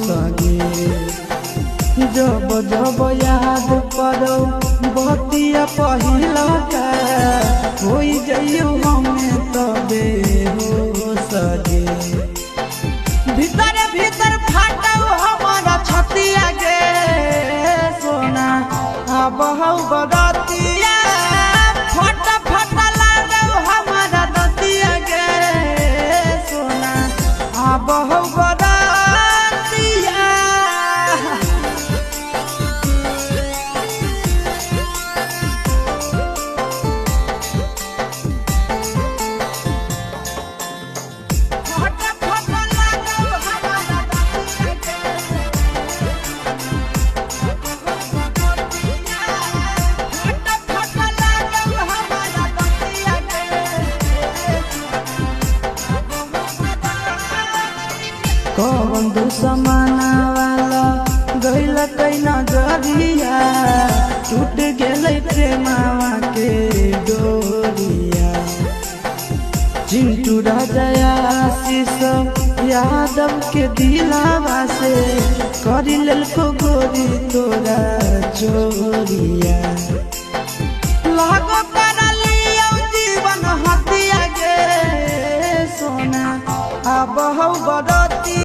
सगे जब जब याद करो बतिया पहिला का हो जाइयो हमें तबे हो सगे भीतर भीतर फाटो हमारा छतिया गे सोना अब हौ बदतिया फट फट लागो हमारा दतिया गे सोना अब हौ बदतिया कौन दुश्मना वाला गैल कई नजरिया टूट गए प्रेमावा के डोरिया चिंटू राजा आशीष यादव के दिलावा से करी ललको गोरी तोरा चोरिया लागो करा लियो जीवन हतिया गे सोना अब हौ बड़ा